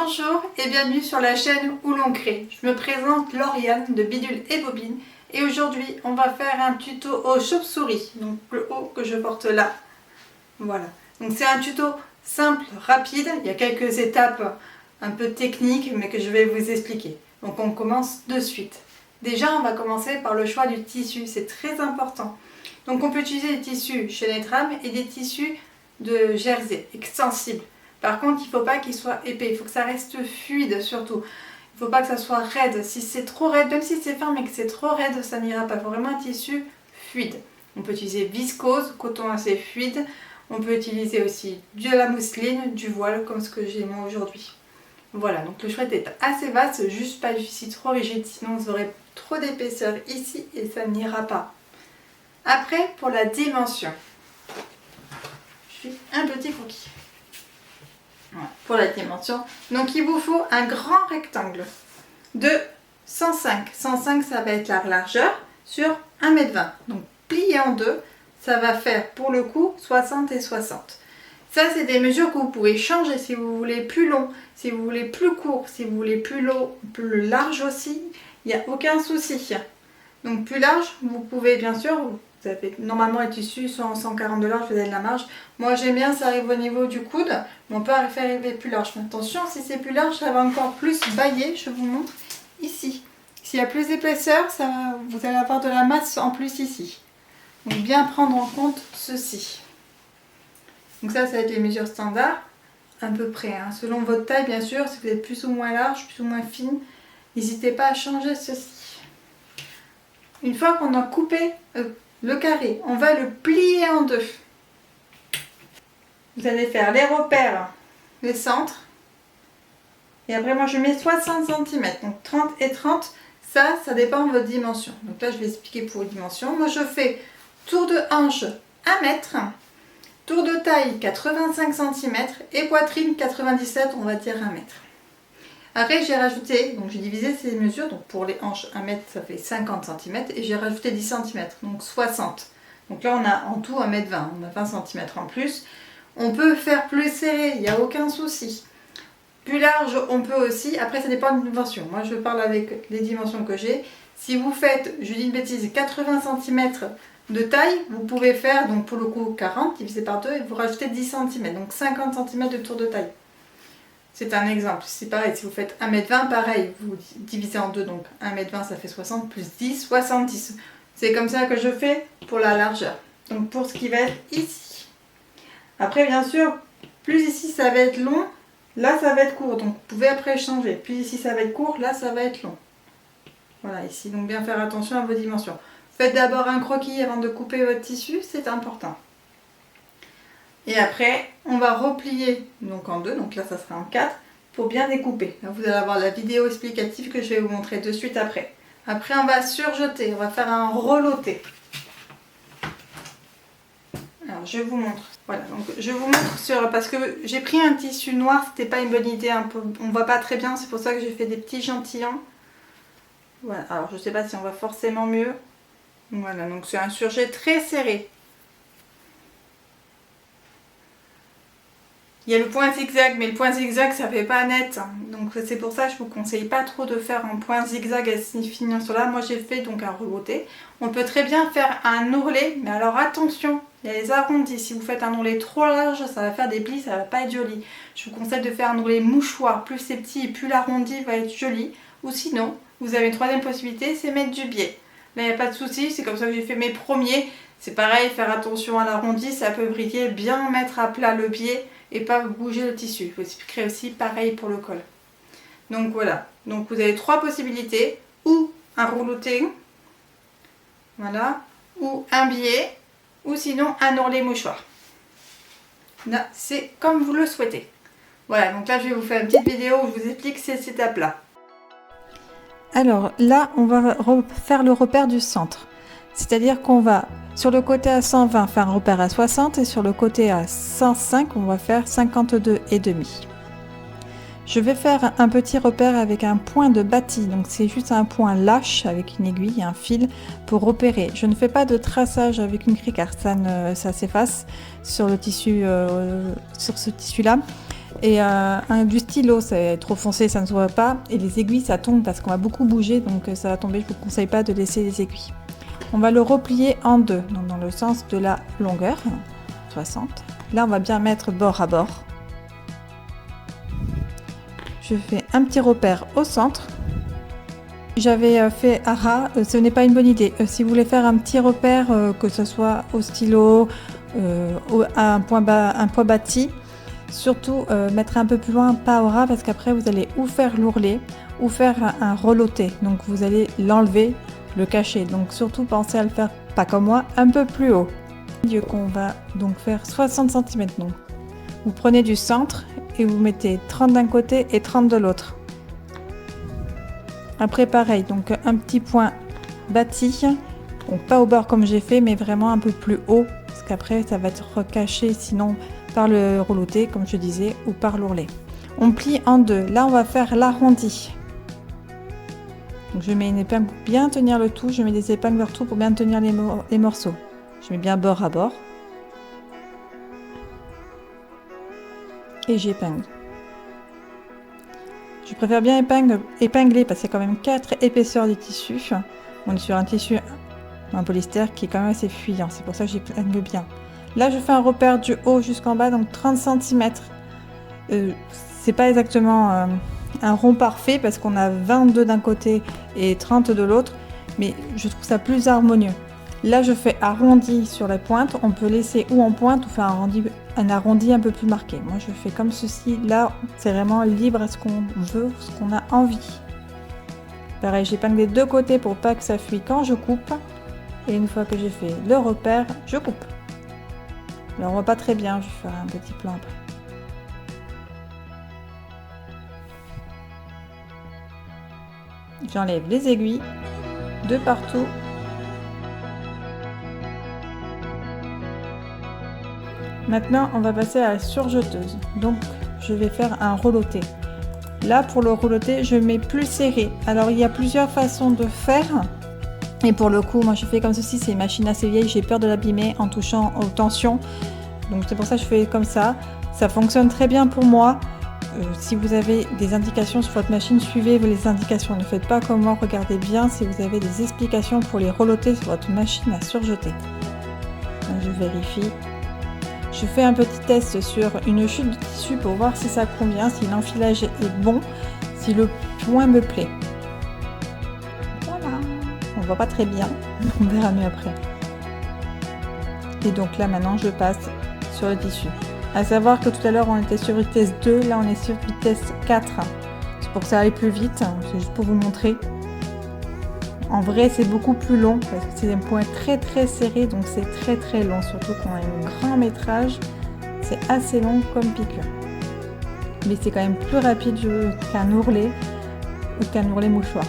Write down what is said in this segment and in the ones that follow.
Bonjour et bienvenue sur la chaîne où l'on crée. Je me présente Lauriane de Bidule et Bobine et aujourd'hui on va faire un tuto aux chauves-souris, donc le haut que je porte là. Voilà, donc c'est un tuto simple, rapide, il y a quelques étapes un peu techniques mais que je vais vous expliquer. Donc on commence de suite. Déjà on va commencer par le choix du tissu, c'est très important. Donc on peut utiliser des tissus chez les trames et des tissus de jersey extensibles. Par contre, il ne faut pas qu'il soit épais, il faut que ça reste fluide surtout. Il ne faut pas que ça soit raide. Si c'est trop raide, même si c'est ferme et que c'est trop raide, ça n'ira pas. Il faut vraiment un tissu fluide. On peut utiliser viscose, coton assez fluide. On peut utiliser aussi de la mousseline, du voile, comme ce que j'ai moi aujourd'hui. Voilà, donc le choix est assez vaste, juste pas ici trop rigide, sinon vous aurez trop d'épaisseur ici et ça n'ira pas. Après, pour la dimension, je fais un petit croquis. Voilà, pour la dimension. Donc il vous faut un grand rectangle de 105. 105 ça va être la largeur sur 1,20 m. Donc plié en deux, ça va faire pour le coup 60 et 60. Ça c'est des mesures que vous pouvez changer si vous voulez plus long, si vous voulez plus court, si vous voulez plus large aussi, il n'y a aucun souci. Donc plus large, vous pouvez bien sûr, vous avez normalement les tissus sont 140 de large, vous avez de la marge. Moi j'aime bien, ça arrive au niveau du coude, mais on peut faire arriver plus large. Mais attention, si c'est plus large, ça va encore plus bailler, je vous montre ici. S'il y a plus d'épaisseur, vous allez avoir de la masse en plus ici. Donc bien prendre en compte ceci. Donc ça va être les mesures standards, à peu près. Hein. Selon votre taille bien sûr, si vous êtes plus ou moins large, plus ou moins fine, n'hésitez pas à changer ceci. Une fois qu'on a coupé le carré, on va le plier en deux. Vous allez faire les repères, les centres. Et après, moi, je mets 60 cm. Donc 30 et 30, ça dépend de votre dimension. Donc là, je vais expliquer pour les dimensions. Moi, je fais tour de hanche 1 mètre, tour de taille 85 cm et poitrine 97, on va dire 1 mètre. Après j'ai rajouté, donc j'ai divisé ces mesures, donc pour les hanches 1 mètre ça fait 50 cm et j'ai rajouté 10 cm, donc 60. Donc là on a en tout 1 mètre 20, on a 20 cm en plus. On peut faire plus serré, il n'y a aucun souci. Plus large on peut aussi, après ça dépend de dimension. Moi je parle avec les dimensions que j'ai. Si vous faites, je dis une bêtise, 80 cm de taille, vous pouvez faire donc pour le coup 40 divisé par 2 et vous rajoutez 10 cm, donc 50 cm de tour de taille. C'est un exemple, c'est pareil, si vous faites 1,20 m, pareil, vous divisez en deux, donc 1,20 m ça fait 60, plus 10, 70. C'est comme ça que je fais pour la largeur. Donc pour ce qui va être ici. Après bien sûr, plus ici ça va être long, là ça va être court, donc vous pouvez après changer. Plus ici ça va être court, là ça va être long. Voilà ici, donc bien faire attention à vos dimensions. Faites d'abord un croquis avant de couper votre tissu, c'est important. Et après, on va replier donc en deux, donc là ça sera en 4, pour bien découper. Là, vous allez avoir la vidéo explicative que je vais vous montrer de suite après. Après, on va surjeter, on va faire un reloté. Alors, je vous montre. Voilà, donc je vous montre parce que j'ai pris un tissu noir, c'était pas une bonne idée, on voit pas très bien, c'est pour ça que j'ai fait des petits gentillons. Voilà, alors je sais pas si on voit forcément mieux. Voilà, donc c'est un surjet très serré. Il y a le point zigzag, mais le point zigzag ça fait pas net. Donc c'est pour ça que je vous conseille pas trop de faire un point zigzag à cette finition-là. Moi j'ai fait donc un reloté. On peut très bien faire un ourlet, mais alors attention, il y a les arrondis. Si vous faites un ourlet trop large, ça va faire des plis, ça va pas être joli. Je vous conseille de faire un ourlet mouchoir. Plus c'est petit, plus l'arrondi va être joli. Ou sinon, vous avez une troisième possibilité, c'est mettre du biais. Là il n'y a pas de souci, c'est comme ça que j'ai fait mes premiers. C'est pareil, faire attention à l'arrondi, ça peut briller, bien mettre à plat le biais et pas bouger le tissu. Il faut expliquer aussi pareil pour le col. Donc voilà, donc vous avez trois possibilités, ou un rouleauté, voilà, ou un biais, ou sinon un ourlet mouchoir. Là, c'est comme vous le souhaitez. Voilà, donc là je vais vous faire une petite vidéo où je vous explique ces étapes-là. Alors là, on va faire le repère du centre. C'est-à-dire qu'on va, sur le côté à 120, faire un repère à 60 et sur le côté à 105, on va faire 52,5. Je vais faire un petit repère avec un point de bâti, donc c'est juste un point lâche avec une aiguille et un fil pour repérer. Je ne fais pas de traçage avec une craie car ça s'efface sur le tissu, sur ce tissu-là. Et du stylo, c'est trop foncé, ça ne se voit pas. Et les aiguilles, ça tombe parce qu'on va beaucoup bouger, donc ça va tomber. Je ne vous conseille pas de laisser les aiguilles. On va le replier en deux, donc dans le sens de la longueur, 60. Là, on va bien mettre bord à bord. Je fais un petit repère au centre. J'avais fait à ras, ce n'est pas une bonne idée. Si vous voulez faire un petit repère, que ce soit au stylo, à un point bâti, surtout mettre un peu plus loin, pas au ras, parce qu'après vous allez ou faire l'ourlet ou faire un reloté. Donc vous allez l'enlever, le cacher. Donc surtout pensez à le faire, pas comme moi, un peu plus haut. Qu'on va donc faire 60 cm. Donc vous prenez du centre et vous mettez 30 d'un côté et 30 de l'autre. Après pareil, donc un petit point bâti, donc pas au bord comme j'ai fait, mais vraiment un peu plus haut, parce qu'après ça va être caché sinon par le reloté, comme je disais, ou par l'ourlet. On plie en deux. Là, on va faire l'arrondi. Donc je mets une épingle pour bien tenir le tout. Je mets des épingles partout pour bien tenir les morceaux. Je mets bien bord à bord. Et j'épingle. Je préfère bien épingler parce qu'il y a quand même 4 épaisseurs du tissu. On est sur un tissu en polyester qui est quand même assez fuyant. C'est pour ça que j'épingle bien. Là, je fais un repère du haut jusqu'en bas, donc 30 cm. C'est pas exactement un rond parfait parce qu'on a 22 d'un côté et 30 de l'autre, mais je trouve ça plus harmonieux. Là, je fais arrondi sur la pointe. On peut laisser ou en pointe ou faire un arrondi un peu plus marqué. Moi, je fais comme ceci. Là, c'est vraiment libre à ce qu'on veut, ce qu'on a envie. Pareil, j'épingle des deux côtés pour pas que ça fuit quand je coupe. Et une fois que j'ai fait le repère, je coupe. Alors, on voit pas très bien. Je vais faire un petit plan après. J'enlève les aiguilles de partout. Maintenant, on va passer à la surjeteuse. Donc, je vais faire un reloté. Là, pour le reloté, je mets plus serré. Alors, il y a plusieurs façons de faire. Et pour le coup, moi, je fais comme ceci. C'est une machine assez vieille. J'ai peur de l'abîmer en touchant aux tensions. Donc, c'est pour ça que je fais comme ça. Ça fonctionne très bien pour moi. Si vous avez des indications sur votre machine, suivez les indications. Ne faites pas comme moi. Regardez bien si vous avez des explications pour les reloter sur votre machine à surjeter. Donc, je vérifie. Je fais un petit test sur une chute de tissu pour voir si ça convient, si l'enfilage est bon, si le point me plaît. Voilà, on voit pas très bien, on verra mieux après. Et donc là maintenant je passe sur le tissu. À savoir que tout à l'heure on était sur vitesse 2, là on est sur vitesse 4. C'est pour que ça aille plus vite, c'est juste pour vous montrer. En vrai, c'est beaucoup plus long parce que c'est un point très serré, donc c'est très long. Surtout quand on a un grand métrage, c'est assez long comme piqûre. Mais c'est quand même plus rapide qu'un ourlet ou qu'un ourlet mouchoir.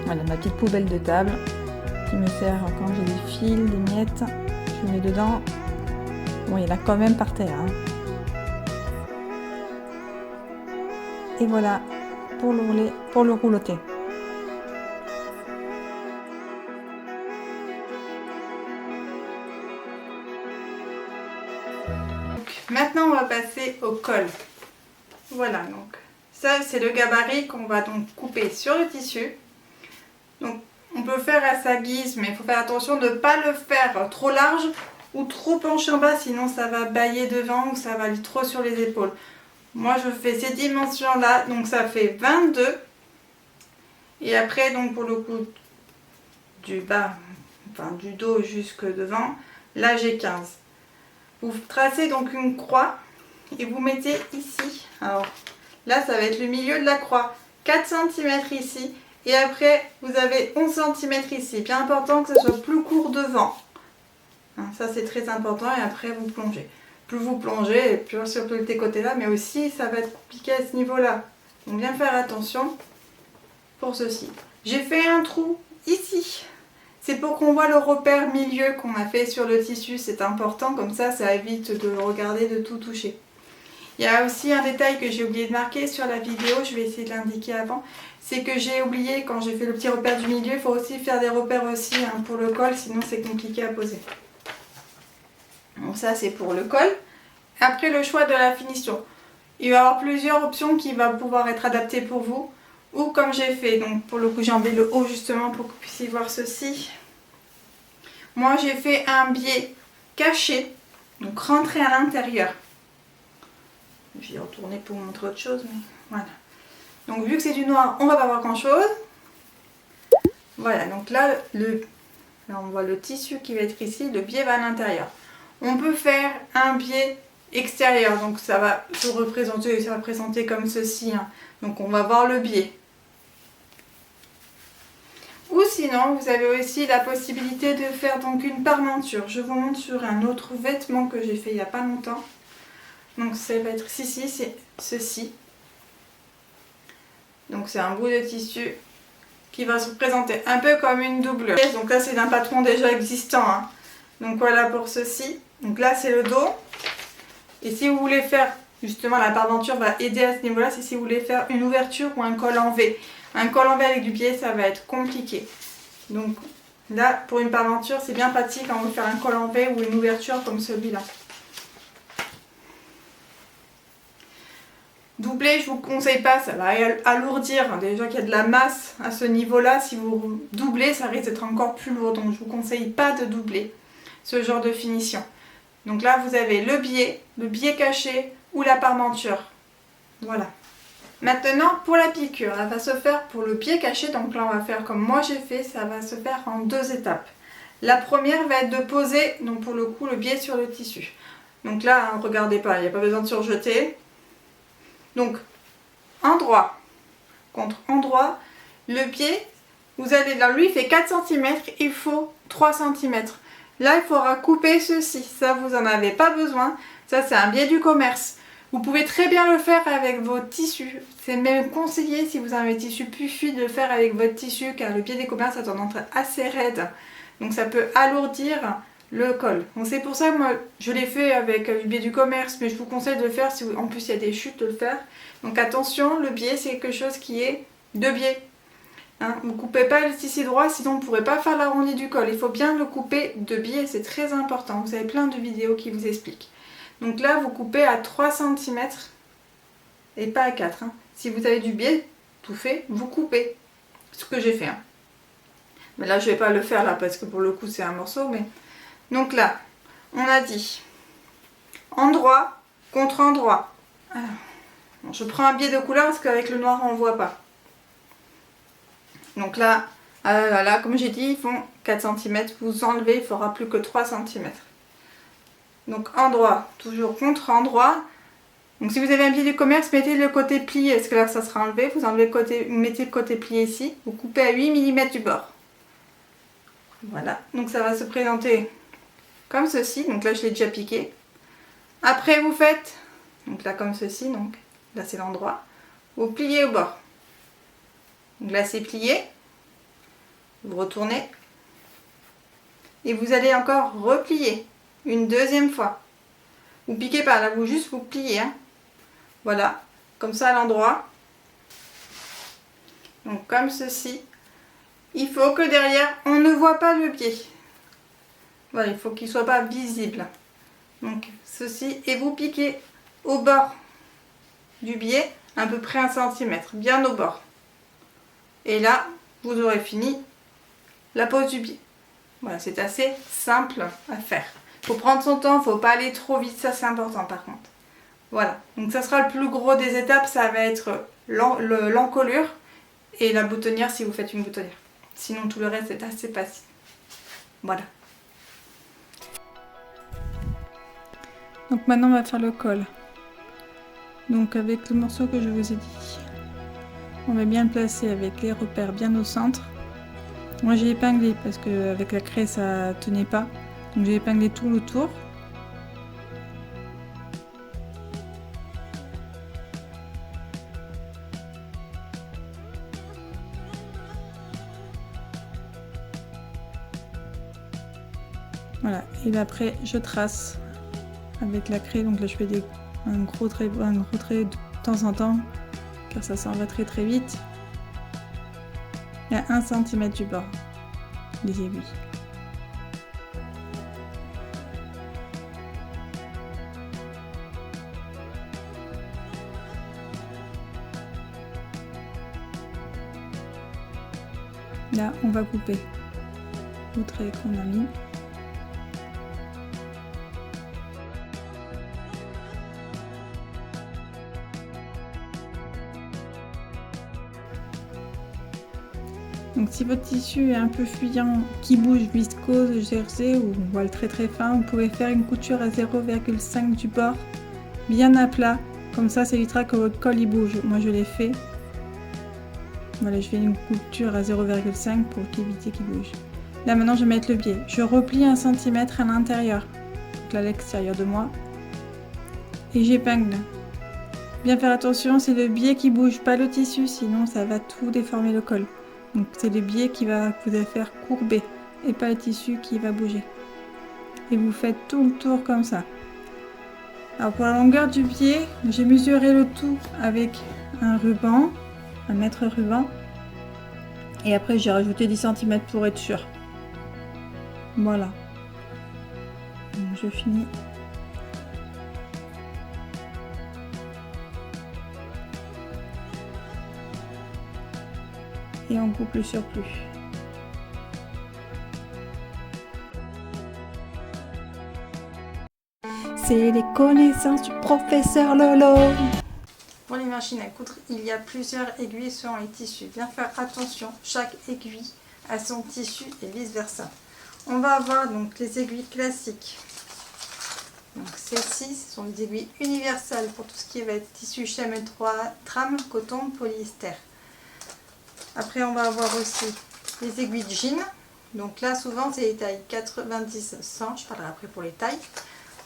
Voilà ma petite poubelle de table qui me sert quand j'ai des fils, des miettes. Je mets dedans. Bon, il y en a quand même par terre. Hein. Et voilà pour l'ourlet, pour le rouloté. Maintenant, on va passer au col. Voilà, donc ça, c'est le gabarit qu'on va donc couper sur le tissu. Donc, on peut faire à sa guise, mais il faut faire attention de ne pas le faire trop large ou trop penché en bas, sinon ça va bailler devant ou ça va aller trop sur les épaules. Moi, je fais ces dimensions-là, donc ça fait 22. Et après, donc pour le coup du bas, enfin du dos jusque devant, là j'ai 15. Vous tracez donc une croix et vous mettez ici. Alors là, ça va être le milieu de la croix. 4 cm ici. Et après, vous avez 11 cm ici. Bien important que ce soit plus court devant. Hein, ça, c'est très important. Et après, vous plongez. Plus vous plongez, et plus sur tous les côtés-là. Mais aussi, ça va être compliqué à ce niveau-là. Donc, bien faire attention pour ceci. J'ai fait un trou ici. C'est pour qu'on voit le repère milieu qu'on a fait sur le tissu, c'est important, comme ça évite de regarder, de tout toucher. Il y a aussi un détail que j'ai oublié de marquer sur la vidéo, je vais essayer de l'indiquer avant, c'est que j'ai oublié quand j'ai fait le petit repère du milieu, il faut aussi faire des repères aussi hein, pour le col, sinon c'est compliqué à poser. Donc ça c'est pour le col. Après le choix de la finition, il va y avoir plusieurs options qui vont pouvoir être adaptées pour vous. Ou comme j'ai fait, donc pour le coup j'ai enlevé le haut justement pour que vous puissiez voir ceci. Moi j'ai fait un biais caché, donc rentré à l'intérieur. Je vais retourner pour vous montrer autre chose, mais voilà. Donc vu que c'est du noir, on va pas voir grand chose. Voilà, donc là on voit le tissu qui va être ici, le biais va à l'intérieur. On peut faire un biais extérieur, donc ça va se représenter, ça va présenter comme ceci, hein. Donc on va voir le biais. Ou sinon, vous avez aussi la possibilité de faire donc une parmenture. Je vous montre sur un autre vêtement que j'ai fait il n'y a pas longtemps. Donc ça va être ici, c'est ceci. Donc c'est un bout de tissu qui va se présenter un peu comme une doublure. Donc là c'est d'un patron déjà existant, hein. Donc voilà pour ceci. Donc là c'est le dos. Et si vous voulez faire, justement la parmenture va aider à ce niveau-là, c'est si vous voulez faire une ouverture ou un col en V. Un col en V avec du biais, ça va être compliqué. Donc là, pour une parmenture, c'est bien pratique quand on veut faire un col en V ou une ouverture comme celui-là. Doubler, je ne vous conseille pas, ça va alourdir. Déjà qu'il y a de la masse à ce niveau-là, si vous doublez, ça risque d'être encore plus lourd. Donc je ne vous conseille pas de doubler ce genre de finition. Donc là, vous avez le biais caché ou la parmenture. Voilà. Maintenant, pour la piqûre, elle va se faire pour le biais caché. Donc là, on va faire comme moi j'ai fait, ça va se faire en 2 étapes. La première va être de poser, donc pour le coup, le biais sur le tissu. Donc là, hein, regardez pas, il n'y a pas besoin de surjeter. Donc, endroit contre endroit, le biais, vous allez là, lui il fait 4 cm, il faut 3 cm. Là, il faudra couper ceci, ça vous en avez pas besoin, ça c'est un biais du commerce. Vous pouvez très bien le faire avec vos tissus, c'est même conseillé si vous avez un tissu plus fluide de le faire avec votre tissu car le biais des commerces a tendance à être assez raide, donc ça peut alourdir le col. Donc c'est pour ça que moi je l'ai fait avec le biais du commerce, mais je vous conseille de le faire si vous... en plus il y a des chutes de le faire. Donc attention, le biais c'est quelque chose qui est de biais. Hein, vous ne coupez pas le tissu droit, sinon vous ne pourrez pas faire l'arrondi du col. Il faut bien le couper de biais, c'est très important. Vous avez plein de vidéos qui vous expliquent. Donc là, vous coupez à 3 cm et pas à 4. Hein. Si vous avez du biais tout fait, vous coupez. Ce que j'ai fait. Hein. Mais là, je ne vais pas le faire là parce que pour le coup, c'est un morceau. Mais... Donc là, on a dit endroit contre endroit. Alors, bon, je prends un biais de couleur parce qu'avec le noir, on ne voit pas. Donc là, comme j'ai dit, ils font 4 cm. Vous enlevez, il ne faudra plus que 3 cm. Donc endroit, toujours contre endroit. Donc si vous avez un biais du commerce, mettez le côté plié, parce que là ça sera enlevé. Vous enlevez le côté, mettez le côté plié ici. Vous coupez à 8 mm du bord. Voilà, donc ça va se présenter comme ceci. Donc là je l'ai déjà piqué. Après vous faites, donc là comme ceci, donc là c'est l'endroit. Vous pliez au bord. Donc là c'est plié. Vous retournez. Et vous allez encore replier une deuxième fois. Vous piquez pas, là vous juste vous pliez. Hein. Voilà, comme ça à l'endroit. Donc comme ceci. Il faut que derrière on ne voit pas le biais. Voilà, il faut qu'il ne soit pas visible. Donc ceci, et vous piquez au bord du biais, à peu près 1 cm, bien au bord. Et là, vous aurez fini la pose du biais. Voilà, c'est assez simple à faire. Il faut prendre son temps, il ne faut pas aller trop vite, ça c'est important par contre. Voilà, donc ça sera le plus gros des étapes, ça va être l'encolure et la boutonnière si vous faites une boutonnière. Sinon tout le reste est assez facile. Voilà. Donc maintenant on va faire le col. Donc avec le morceau que je vous ai dit, on va bien le placer avec les repères bien au centre. Moi j'ai épinglé parce qu'avec la craie ça tenait pas. Donc j'ai épinglé tout le tour. Voilà, et là, après je trace avec la craie, donc là je fais un gros trait de temps en temps, car ça s'en va très très vite. Il y a 1 cm du bord des aiguilles. Là, on va couper le trait qu'on a mis. Donc si votre tissu est un peu fuyant, qui bouge, viscose, jersey ou voile très fin, vous pouvez faire une couture à 0,5 du bord, bien à plat. Comme ça évitera que votre col y bouge. Moi je l'ai fait. Voilà, je fais une couture à 0,5 pour éviter qu'il bouge. Là maintenant je vais mettre le biais. Je replie 1 cm à l'intérieur, donc à l'extérieur de moi. Et j'épingle. Bien faire attention, c'est le biais qui bouge, pas le tissu, sinon ça va tout déformer le col. Donc c'est le biais qui va vous faire courber et pas le tissu qui va bouger. Et vous faites tout le tour comme ça. Alors pour la longueur du biais, j'ai mesuré le tout avec un ruban, un mètre ruban. Et après j'ai rajouté 10 cm pour être sûr. Voilà. Donc, je finis. Et on coupe le surplus. C'est les connaissances du professeur Lolo. Pour les machines à coudre, il y a plusieurs aiguilles selon les tissus. Bien faire attention, chaque aiguille a son tissu et vice versa. On va avoir donc les aiguilles classiques. Donc celles-ci sont les aiguilles universelles pour tout ce qui va être tissu chaîne 3, trame, coton, polyester. Après on va avoir aussi les aiguilles de jean. Donc là souvent c'est les tailles 90-100, je parlerai après pour les tailles.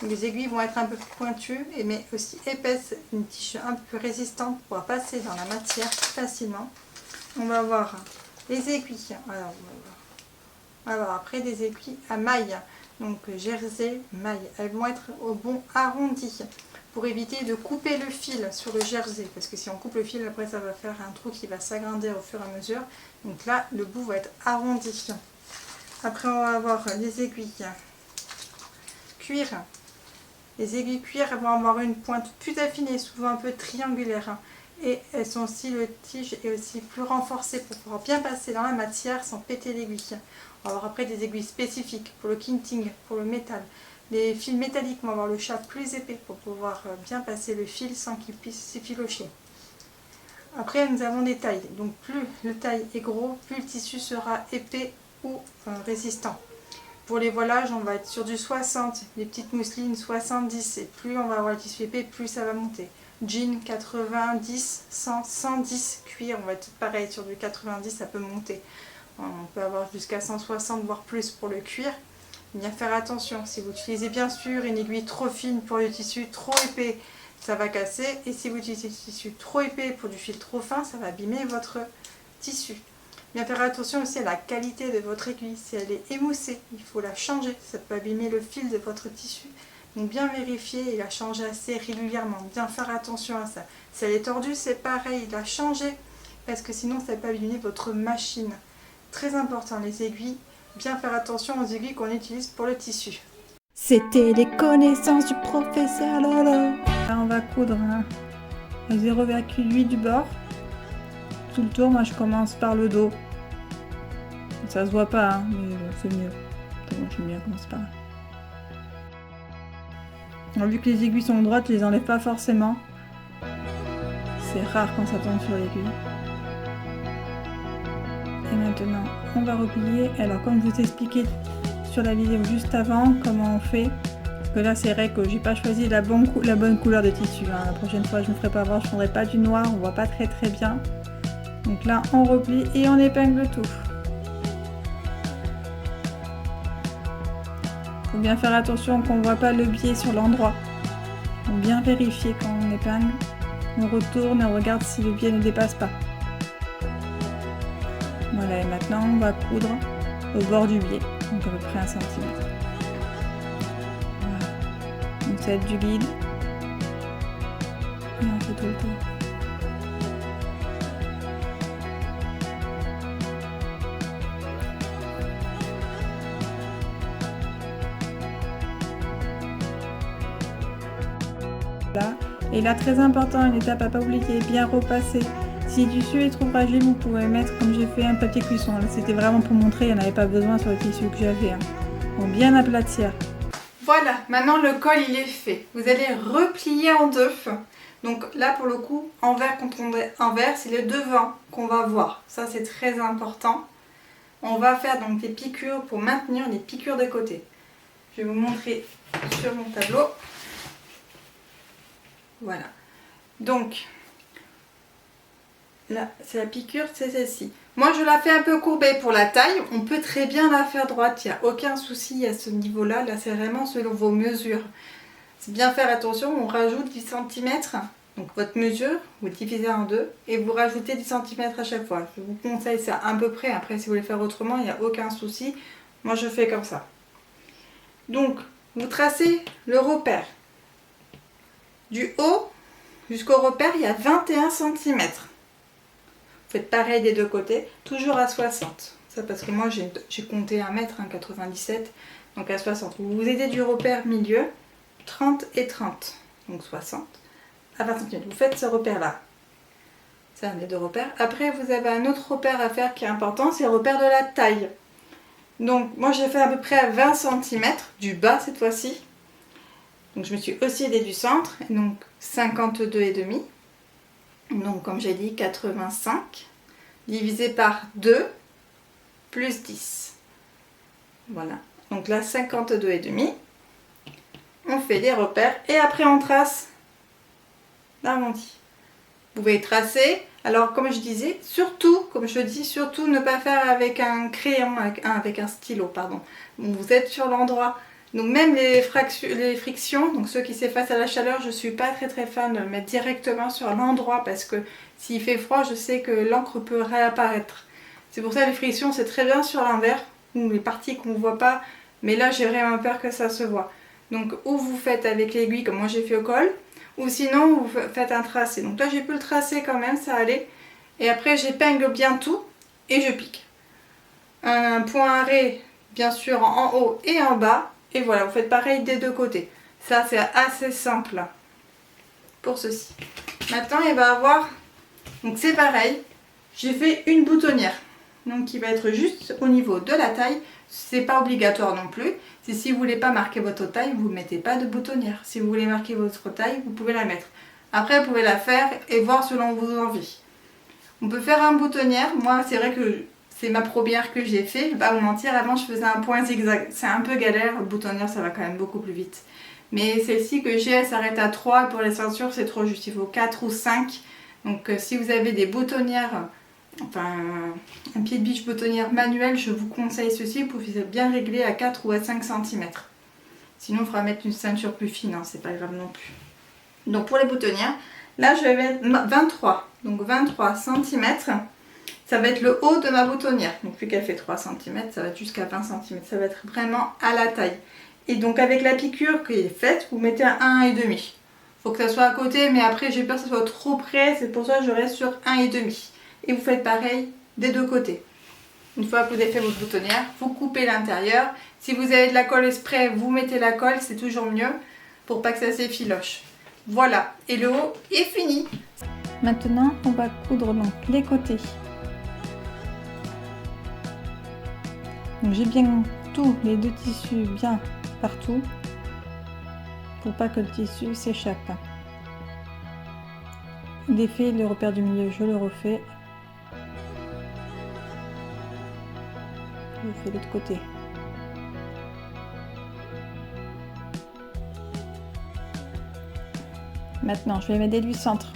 Donc, les aiguilles vont être un peu plus pointues mais aussi épaisses, une tige un peu plus résistante pour pouvoir passer dans la matière facilement. On va avoir les aiguilles, alors on va avoir après des aiguilles à mailles, donc jersey, mailles, elles vont être au bon arrondi pour éviter de couper le fil sur le jersey, parce que si on coupe le fil après ça va faire un trou qui va s'agrandir au fur et à mesure, donc là le bout va être arrondi. Après on va avoir les aiguilles cuir. Les aiguilles cuir vont avoir une pointe plus affinée, souvent un peu triangulaire, et elles sont aussi, le tige est aussi plus renforcée pour pouvoir bien passer dans la matière sans péter l'aiguille. On va avoir après des aiguilles spécifiques pour le quilting, pour le métal. Les fils métalliques vont avoir le chat plus épais pour pouvoir bien passer le fil sans qu'il puisse s'effilocher. Après nous avons des tailles, donc plus le taille est gros, plus le tissu sera épais ou résistant. Pour les voilages, on va être sur du 60, les petites mousselines 70, et plus on va avoir le tissu épais, plus ça va monter. Jean 90, 100, 110, cuir, on va être pareil, sur du 90, ça peut monter. On peut avoir jusqu'à 160, voire plus pour le cuir. Bien faire attention, si vous utilisez bien sûr une aiguille trop fine pour le tissu trop épais, ça va casser. Et si vous utilisez du tissu trop épais pour du fil trop fin, ça va abîmer votre tissu. Bien faire attention aussi à la qualité de votre aiguille. Si elle est émoussée, il faut la changer. Ça peut abîmer le fil de votre tissu. Donc bien vérifier et la changer assez régulièrement. Bien faire attention à ça. Si elle est tordue, c'est pareil, la changer. Parce que sinon, ça peut abîmer votre machine. Très important, les aiguilles. Bien faire attention aux aiguilles qu'on utilise pour le tissu. C'était les connaissances du professeur Lolo. Là, on va coudre à 0,8 du bord. Tout le tour, moi je commence par le dos. Ça se voit pas, hein, mais c'est mieux. Bon, j'aime bien commencer par là. Alors, vu que les aiguilles sont droites, je les enlève pas forcément. C'est rare quand ça tombe sur l'aiguille. Et maintenant, on va replier. Alors, comme je vous ai expliqué sur la vidéo juste avant, comment on fait. Parce que là, c'est vrai que j'ai pas choisi la bonne couleur de tissu. Hein. La prochaine fois, je ne me ferai pas avoir, je ne prendrai pas du noir, on voit pas très bien. Donc là, on replie et on épingle tout. Il faut bien faire attention qu'on ne voit pas le biais sur l'endroit. Donc bien vérifier quand on épingle. On retourne et on regarde si le biais ne dépasse pas. Voilà, et maintenant on va coudre au bord du biais, donc à peu près 1 cm. Voilà. Donc ça va être du guide. Et on fait tout le tour. Et là, très important, une étape à pas oublier, bien repasser Si le tissu est trop fragile, vous pouvez mettre, comme j'ai fait, un papier cuisson. Là, c'était vraiment pour montrer, il n'y en avait pas besoin sur le tissu que j'avais. Pour bien aplatir. Voilà, maintenant le col il est fait. Vous allez replier en deux. Donc là pour le coup, envers contre envers, c'est le devant qu'on va voir. Ça c'est très important. On va faire donc des piqûres pour maintenir les piqûres de côté. Je vais vous montrer sur mon tableau. Voilà. Donc là, c'est la piqûre, c'est celle-ci. Moi, je la fais un peu courbée pour la taille. On peut très bien la faire droite. Il n'y a aucun souci à ce niveau-là. Là, c'est vraiment selon vos mesures. C'est bien faire attention. On rajoute 10 cm. Donc, votre mesure, vous divisez en deux. Et vous rajoutez 10 cm à chaque fois. Je vous conseille ça à peu près. Après, si vous voulez faire autrement, il n'y a aucun souci. Moi, je fais comme ça. Donc, vous tracez le repère. Du haut jusqu'au repère, il y a 21 cm. Faites pareil des deux côtés, toujours à 60. Ça parce que moi j'ai compté 1,97 m, donc à 60. Vous vous aidez du repère milieu, 30 et 30, donc 60 à 20 cm. Vous faites ce repère là. C'est un des deux repères. Après vous avez un autre repère à faire qui est important, c'est le repère de la taille. Donc moi j'ai fait à peu près à 20 cm, du bas cette fois-ci. Donc je me suis aussi aidée du centre, et donc 52,5. Donc comme j'ai dit 85 divisé par 2 plus 10. Voilà. Donc là 52,5. On fait des repères et après on trace l'arrondi. Vous pouvez tracer. Alors comme je disais, surtout, comme je dis, surtout ne pas faire avec un crayon, avec un stylo, pardon. Vous êtes sur l'endroit. Donc même les frictions, donc ceux qui s'effacent à la chaleur, je ne suis pas très fan de le mettre directement sur l'endroit parce que s'il fait froid, je sais que l'encre peut réapparaître. C'est pour ça que les frictions, c'est très bien sur l'envers, ou les parties qu'on ne voit pas, mais là j'ai vraiment peur que ça se voit. Donc ou vous faites avec l'aiguille comme moi j'ai fait au col, ou sinon vous faites un tracé. Donc là j'ai pu le tracer quand même, ça allait. Et après j'épingle bien tout et je pique. Un point arrêt bien sûr en haut et en bas. Et voilà, vous faites pareil des deux côtés. Ça, c'est assez simple pour ceci. Maintenant, il va avoir... Donc, c'est pareil. J'ai fait une boutonnière. Donc, qui va être juste au niveau de la taille. C'est pas obligatoire non plus. Si vous voulez pas marquer votre taille, vous ne mettez pas de boutonnière. Si vous voulez marquer votre taille, vous pouvez la mettre. Après, vous pouvez la faire et voir selon vos envies. On peut faire un boutonnière. Moi, c'est vrai que... c'est ma première que j'ai fait, je ne vais pas vous mentir, avant je faisais un point zigzag, c'est un peu galère, boutonnière ça va quand même beaucoup plus vite. Mais celle-ci que j'ai, elle s'arrête à 3, pour les ceintures c'est trop juste, il faut 4 ou 5. Donc si vous avez des boutonnières, enfin un pied de biche boutonnière manuel, je vous conseille ceci, vous pouvez bien régler à 4 ou à 5 cm. Sinon il faudra mettre une ceinture plus fine, hein, c'est pas grave non plus. Donc pour les boutonnières, là je vais mettre 23, donc 23 cm. Ça va être le haut de ma boutonnière. Donc vu qu'elle fait 3 cm, ça va être jusqu'à 20 cm. Ça va être vraiment à la taille. Et donc avec la piqûre qui est faite, vous mettez un 1,5. Il faut que ça soit à côté, mais après j'ai peur que ça soit trop près. C'est pour ça que je reste sur 1,5. Et vous faites pareil des deux côtés. Une fois que vous avez fait votre boutonnière, vous coupez l'intérieur. Si vous avez de la colle spray, vous mettez la colle, c'est toujours mieux pour pas que ça s'effiloche. Voilà, et le haut est fini. Maintenant, on va coudre donc les côtés. Donc j'ai bien tous les deux tissus bien partout pour pas que le tissu s'échappe. Défait le repère du milieu, je le refais. Je fais de l'autre côté. Maintenant je vais m'aider du centre.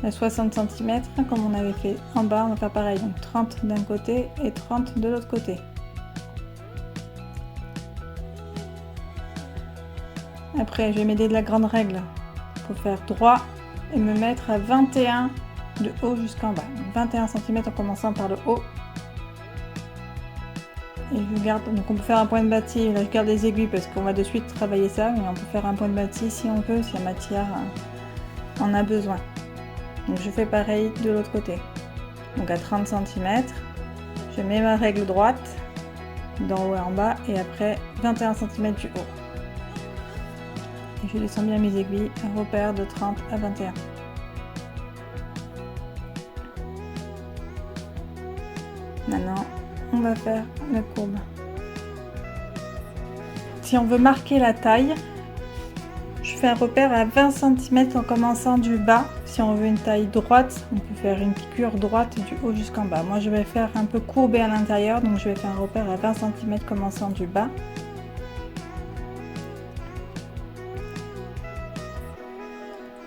À 60 cm comme on avait fait en bas, on va faire pareil, donc 30 d'un côté et 30 de l'autre côté. Après, je vais m'aider de la grande règle pour faire droit et me mettre à 21 de haut jusqu'en bas. Donc 21 cm en commençant par le haut. Et je garde, donc on peut faire un point de bâti. Là, je garde les aiguilles parce qu'on va de suite travailler ça, mais on peut faire un point de bâti si on veut, si la matière en a besoin. Donc je fais pareil de l'autre côté. Donc à 30 cm, je mets ma règle droite d'en haut et en bas et après 21 cm du haut. Et je descends bien mes aiguilles, un repère de 30 à 21. Maintenant, on va faire la courbe. Si on veut marquer la taille, je fais un repère à 20 cm en commençant du bas. Si on veut une taille droite, on peut faire une piqûre droite du haut jusqu'en bas. Moi, je vais faire un peu courbé à l'intérieur, donc je vais faire un repère à 20 cm commençant du bas.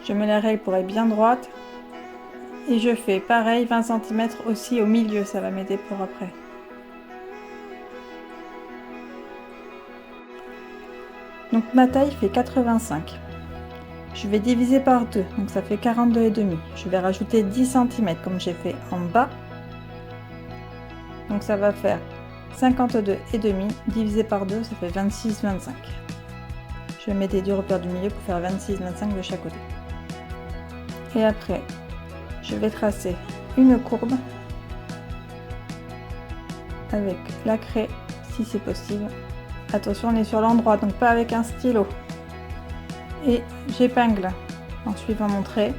Je mets la règle pour être bien droite. Et je fais pareil 20 cm aussi au milieu, ça va m'aider pour après. Donc ma taille fait 85. Je vais diviser par 2, donc ça fait 42,5. Je vais rajouter 10 cm comme j'ai fait en bas. Donc ça va faire 52,5 divisé par 2, ça fait 26,25. Je vais m'aider du repère du milieu pour faire 26,25 de chaque côté. Et après, je vais tracer une courbe avec la craie si c'est possible. Attention, on est sur l'endroit, donc pas avec un stylo. Et j'épingle en suivant mon trait.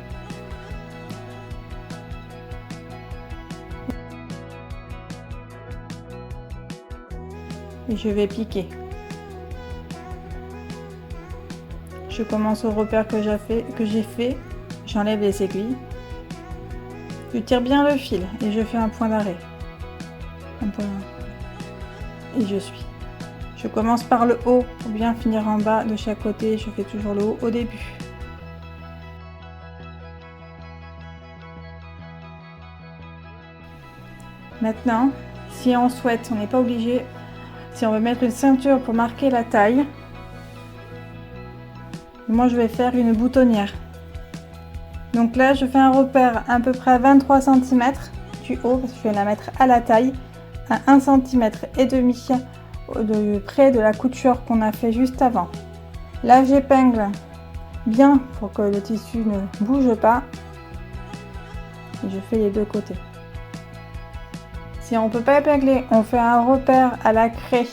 Et je vais piquer. Je commence au repère que j'ai fait. J'enlève les aiguilles. Je tire bien le fil et je fais un point d'arrêt. Et je suis. Je commence par le haut pour bien finir en bas de chaque côté. Je fais toujours le haut au début. Maintenant, si on souhaite, on n'est pas obligé, si on veut mettre une ceinture pour marquer la taille, moi je vais faire une boutonnière. Donc là, je fais un repère à peu près à 23 cm du haut, parce que je vais la mettre à la taille, à 1,5 cm de près de la couture qu'on a fait juste avant. Là, j'épingle bien pour que le tissu ne bouge pas. Et je fais les deux côtés. Si on ne peut pas épingler, on fait un repère à la craie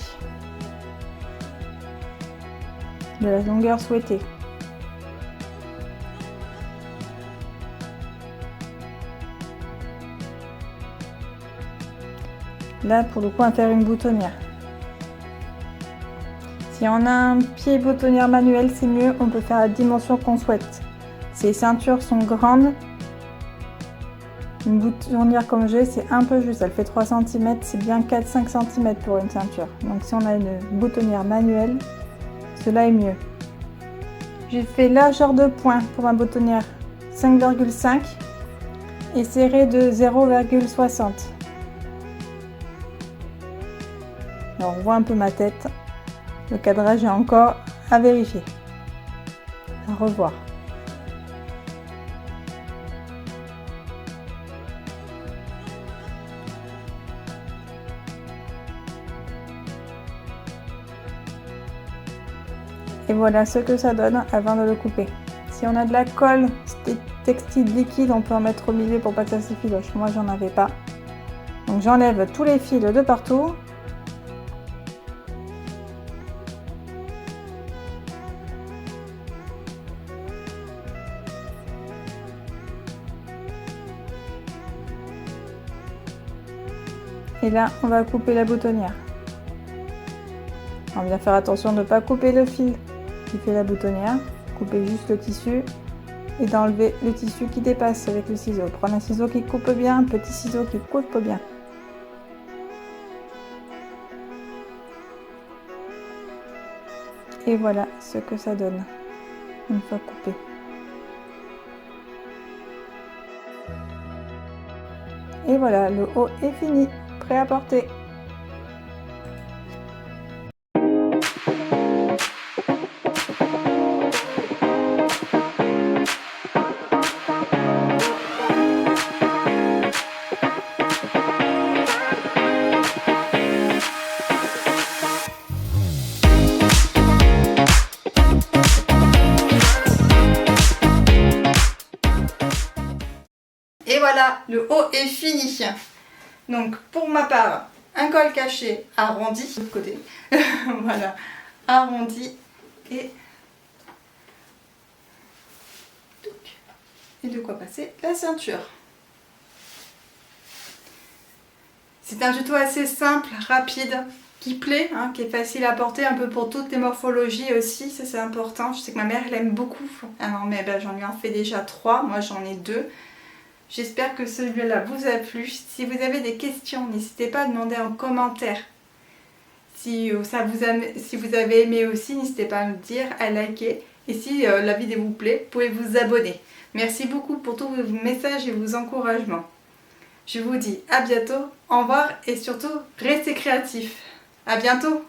de la longueur souhaitée. Là, pour le coup, on va faire une boutonnière. Si on a un pied boutonnière manuel, c'est mieux, on peut faire la dimension qu'on souhaite. Si les ceintures sont grandes, une boutonnière comme j'ai, c'est un peu juste, elle fait 3 cm, c'est bien 4-5 cm pour une ceinture. Donc si on a une boutonnière manuelle, cela est mieux. J'ai fait largeur de point pour ma boutonnière 5,5 et serré de 0,60. On voit un peu ma tête. Le cadrage est encore à vérifier, à revoir. Et voilà ce que ça donne avant de le couper. Si on a de la colle textile liquide, on peut en mettre au milieu pour pas que ça s'effiloche. Moi, j'en avais pas. Donc j'enlève tous les fils de partout. Et là, on va couper la boutonnière. On va bien faire attention de ne pas couper le fil qui fait la boutonnière. Couper juste le tissu et d'enlever le tissu qui dépasse avec le ciseau. Prendre un ciseau qui coupe bien, un petit ciseau qui coupe bien. Et voilà ce que ça donne une fois coupé. Et voilà, le haut est fini, prêt à porter. Et voilà, le haut est fini. Donc pour ma part, un col caché arrondi de l'autre côté. Voilà, arrondi et de quoi passer la ceinture. C'est un tuto assez simple, rapide, qui plaît, hein, qui est facile à porter un peu pour toutes les morphologies aussi, ça c'est important. Je sais que ma mère elle aime beaucoup. Ah non mais j'en lui en fais déjà 3, moi j'en ai 2. J'espère que celui-là vous a plu. Si vous avez des questions, n'hésitez pas à demander en commentaire. Si vous avez aimé aussi, n'hésitez pas à me dire, à liker. Et si la vidéo vous plaît, vous pouvez vous abonner. Merci beaucoup pour tous vos messages et vos encouragements. Je vous dis à bientôt, au revoir et surtout, restez créatifs. À bientôt!